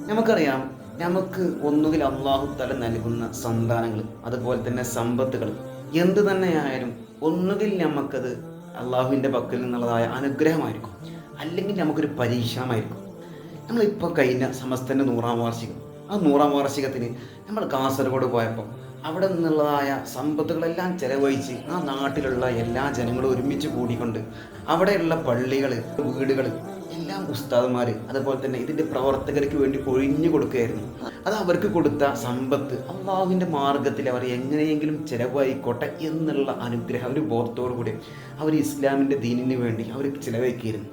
നമുക്കറിയാം, നമുക്ക് ഒന്നുകിൽ അള്ളാഹു തആല നൽകുന്ന സന്താനങ്ങൾ, അതുപോലെ തന്നെ സമ്പത്തുകൾ, എന്ത് തന്നെയായാലും ഒന്നുകിൽ നമുക്കത് അള്ളാഹുവിൻ്റെ പക്കൽ നിന്നുള്ളതായ അനുഗ്രഹമായിരിക്കും, അല്ലെങ്കിൽ നമുക്കൊരു പരീക്ഷണമായിരിക്കും. നമ്മളിപ്പോൾ കഴിഞ്ഞ സമസ്തൻ്റെ 100-ാം വാർഷികം, ആ 100-ാം വാർഷികത്തിന് നമ്മൾ കാസർഗോഡ് പോയപ്പോൾ അവിടെ നിന്നുള്ളതായ സമ്പത്തുകളെല്ലാം ചെലവഴിച്ച് ആ നാട്ടിലുള്ള എല്ലാ ജനങ്ങളും ഒരുമിച്ച് കൂടിക്കൊണ്ട് അവിടെയുള്ള പള്ളികൾ, വീടുകൾ എല്ലാം ഉസ്താദുമാർ, അതുപോലെ തന്നെ ഇതിൻ്റെ പ്രവർത്തകർക്ക് വേണ്ടി ഒഴിഞ്ഞു കൊടുക്കുകയായിരുന്നു. അത് അവർക്ക് കൊടുത്ത സമ്പത്ത് അള്ളാഹുവിൻ്റെ മാർഗത്തിൽ അവർ എങ്ങനെയെങ്കിലും ചിലവായിക്കോട്ടെ എന്നുള്ള അനുഗ്രഹം, ഒരു ബോധത്തോടു കൂടി അവർ ഇസ്ലാമിൻ്റെ ദീനിന് വേണ്ടി അവർ ചിലവഴിക്കുകയായിരുന്നു.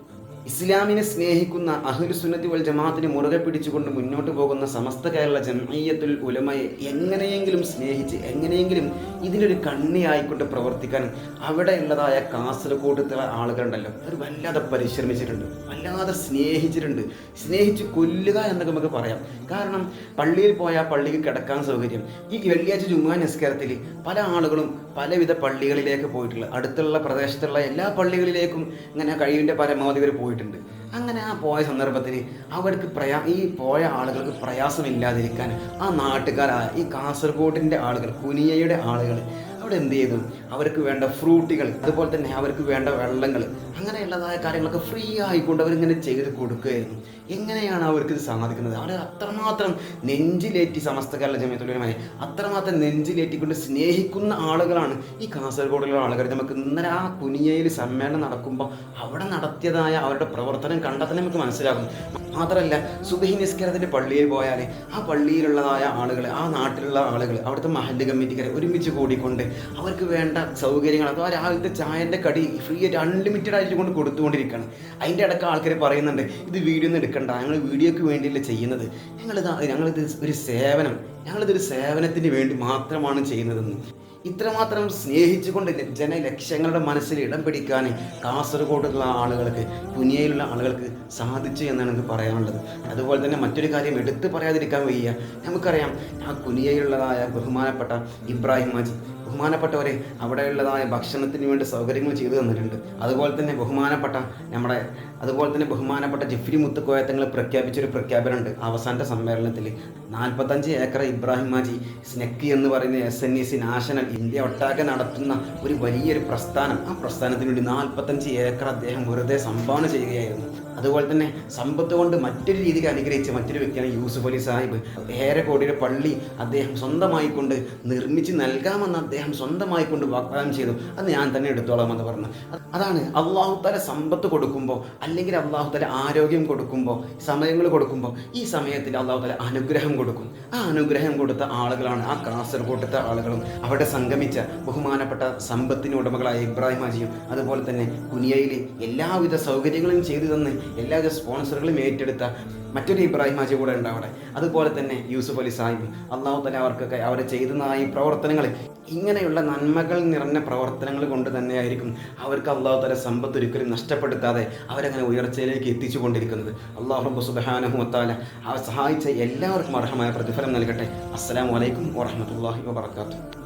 ഇസ്ലാമിനെ സ്നേഹിക്കുന്ന അഹ്ലു സുന്നത്തി വൽ ജമാഅത്തിനെ മുറുകെ പിടിച്ചുകൊണ്ട് മുന്നോട്ട് പോകുന്ന സമസ്ത കേരള ജംഇയ്യത്തുൽ ഉലമയെ എങ്ങനെയെങ്കിലും സ്നേഹിച്ച് എങ്ങനെയെങ്കിലും ഇതിനൊരു കണ്ണിയായിക്കൊണ്ട് പ്രവർത്തിക്കാൻ അവിടെയുള്ളതായ കാസർഗോഡത്തെ ആളുകളുണ്ടല്ലോ, അവർ വല്ലാതെ പരിശ്രമിച്ചിട്ടുണ്ട്, വല്ലാതെ സ്നേഹിച്ചിട്ടുണ്ട്. സ്നേഹിച്ച് കൊല്ലുക എന്നൊക്കെ നമുക്ക് പറയാം. കാരണം പള്ളിയിൽ പോയാൽ പള്ളിക്ക് കിടക്കാൻ സൗകര്യം. ഈ വെള്ളിയാഴ്ച ജുമുഅ നിസ്കാരത്തിൽ പല ആളുകളും പലവിധ പള്ളികളിലേക്ക് പോയിട്ടുള്ള, അടുത്തുള്ള പ്രദേശത്തുള്ള എല്ലാ പള്ളികളിലേക്കും ഇങ്ങനെ കഴിവിൻ്റെ പരമാവധി ഇവർ പോയിട്ടുണ്ട്. അങ്ങനെ ആ പോയ സന്ദർഭത്തിൽ അവർക്ക് ഈ പോയ ആളുകൾക്ക് പ്രയാസമില്ലാതിരിക്കാൻ ആ നാട്ടുകാരായ ഈ കാസർഗോഡിൻ്റെ ആളുകൾ, കുനിയയുടെ ആളുകൾ അവിടെ എന്ത് ചെയ്തു, അവർക്ക് വേണ്ട ഫ്രൂട്ടികൾ, അതുപോലെ തന്നെ അവർക്ക് വേണ്ട വെള്ളങ്ങൾ, അങ്ങനെയുള്ളതായ കാര്യങ്ങളൊക്കെ ഫ്രീ ആയിക്കൊണ്ട് അവരിങ്ങനെ ചെയ്ത് കൊടുക്കുകയായിരുന്നു. എങ്ങനെയാണ് അവർക്ക് ഇത് സാധിക്കുന്നത്? അവർ അത്രമാത്രം നെഞ്ചിലേറ്റി, സമസ്ത കേരള ജംഇയ്യത്തുൽ ഉലമയെ അത്രമാത്രം നെഞ്ചിലേറ്റിക്കൊണ്ട് സ്നേഹിക്കുന്ന ആളുകളാണ് ഈ കാസർഗോഡിലുള്ള ആളുകൾ. നമുക്ക് ഇന്നലെ ആ കുനിയയിൽ സമ്മേളനം നടക്കുമ്പോൾ അവിടെ നടത്തിയതായ അവരുടെ പ്രവർത്തനം കണ്ടാൽ തന്നെ നമുക്ക് മനസ്സിലാകും. മാത്രമല്ല, സുബഹി നിസ്കാരത്തിൻ്റെ പള്ളിയിൽ പോയാൽ ആ പള്ളിയിലുള്ളതായ ആളുകൾ, ആ നാട്ടിലുള്ള ആളുകൾ, അവിടുത്തെ മഹല്ല് കമ്മിറ്റിക്കാരെ ഒരുമിച്ച് കൂടിക്കൊണ്ട് അവർക്ക് വേണ്ട സൗകര്യങ്ങൾ, അഥവാ രാവിലത്തെ ചായൻ്റെ കടി ഫ്രീ ആയിട്ട് അൺലിമിറ്റഡ് ആയിട്ട് കൊണ്ട് കൊടുത്തുകൊണ്ടിരിക്കുകയാണ്. അതിൻ്റെ ഇടയ്ക്ക് ആൾക്കാർ പറയുന്നുണ്ട്, ഇത് വീഡിയോ ഒന്നും എടുക്കണ്ട, ഞങ്ങൾ വീഡിയോയ്ക്ക് വേണ്ടിയല്ല ചെയ്യുന്നത്, ഞങ്ങളിതൊരു സേവനത്തിന് വേണ്ടി മാത്രമാണ് ചെയ്യുന്നതെന്ന്. ഇത്രമാത്രം സ്നേഹിച്ചുകൊണ്ട് ജനലക്ഷങ്ങളുടെ മനസ്സിൽ ഇടം പിടിക്കാൻ കാസർഗോഡുള്ള ആളുകൾക്ക്, കുനിയയിലുള്ള ആളുകൾക്ക് സാധിച്ചു എന്നാണ് എനിക്ക് പറയാനുള്ളത്. അതുപോലെ തന്നെ മറ്റൊരു കാര്യം എടുത്തു പറയാതിരിക്കാൻ വയ്യ. നമുക്കറിയാം, ആ കുനിയയിലുള്ളതായ ബഹുമാനപ്പെട്ട ഇബ്രാഹിം ഹാജി, ബഹുമാനപ്പെട്ടവരെ അവിടെയുള്ളതായ ഭക്ഷണത്തിന് വേണ്ടി സൗകര്യങ്ങൾ ചെയ്തു തന്നിട്ടുണ്ട്. അതുപോലെ തന്നെ ബഹുമാനപ്പെട്ട ജിഫ്രി മുത്തുക്കോയത്തങ്ങൾ പ്രഖ്യാപിച്ചൊരു പ്രഖ്യാപനമുണ്ട് അവസാനത്തെ സമ്മേളനത്തിൽ. 45 ഏക്കർ ഇബ്രാഹിം ഹാജി സ്നെക്കി എന്ന് പറയുന്ന SNEC നാഷണൽ ഇന്ത്യ ഒട്ടാകെ നടത്തുന്ന ഒരു വലിയൊരു പ്രസ്ഥാനം, ആ പ്രസ്ഥാനത്തിന് വേണ്ടി 45 ഏക്കർ അദ്ദേഹം വെറുതെ സംഭാവന ചെയ്യുകയായിരുന്നു. അതുപോലെ തന്നെ സമ്പത്ത് കൊണ്ട് മറ്റൊരു രീതിയിൽ അനുഗ്രഹിച്ച മറ്റൊരു വ്യക്തിയാണ് യൂസുഫ് അലി സാഹിബ്. 1.5 കോടിയുടെ പള്ളി അദ്ദേഹം സ്വന്തമായിക്കൊണ്ട് നിർമ്മിച്ച് നൽകാമെന്ന് അദ്ദേഹം സ്വന്തമായിക്കൊണ്ട് വാഗ്ദാനം ചെയ്തു. അത് ഞാൻ തന്നെ എടുത്തോളാമെന്ന് പറഞ്ഞു. അതാണ് അള്ളാഹു തആല സമ്പത്ത് കൊടുക്കുമ്പോൾ, അല്ലെങ്കിൽ അള്ളാഹു തആല ആരോഗ്യം കൊടുക്കുമ്പോൾ, സമയങ്ങൾ കൊടുക്കുമ്പോൾ, ഈ സമയത്തിൽ അള്ളാഹു തആല അനുഗ്രഹം കൊടുക്കും. ആ അനുഗ്രഹം കൊടുത്ത ആളുകളാണ് ആ കാസർഗോഡത്തെ ആളുകളും അവിടെ സംഗമിച്ച ബഹുമാനപ്പെട്ട സമ്പത്തിന് ഉടമകളായ ഇബ്രാഹിം ഹാജിയും, അതുപോലെ തന്നെ കുനിയയിൽ എല്ലാവിധ സൗകര്യങ്ങളും ചെയ്തു തന്ന് എല്ലാവിധ സ്പോൺസറുകളും ഏറ്റെടുത്ത മറ്റൊരു ഇബ്രാഹിം ഹാജി കൂടെ ഉണ്ട് അവിടെ. അതുപോലെ തന്നെ യൂസുഫ് അലി സാഹിബ്, അള്ളാഹു തആല അവർക്കൊക്കെ അവർ ചെയ്യുന്ന ഈ പ്രവർത്തനങ്ങൾ, ഇങ്ങനെയുള്ള നന്മകൾ നിറഞ്ഞ പ്രവർത്തനങ്ങൾ കൊണ്ട് തന്നെയായിരിക്കും അവർക്ക് അള്ളാഹു തആല സമ്പത്ത് ഒരിക്കലും നഷ്ടപ്പെടുത്താതെ അവരങ്ങനെ ഉയർച്ചയിലേക്ക് എത്തിച്ചു കൊണ്ടിരിക്കുന്നത്. അള്ളാഹു റബ്ബ് സുബ്ഹാനഹു വ തആല സഹായിച്ച എല്ലാവർക്കും അർഹമായ പ്രതിഫലം നൽകട്ടെ. അസ്സലാമു അലൈക്കും വറഹ്മത്തുള്ളാഹി വബറകാതുഹു.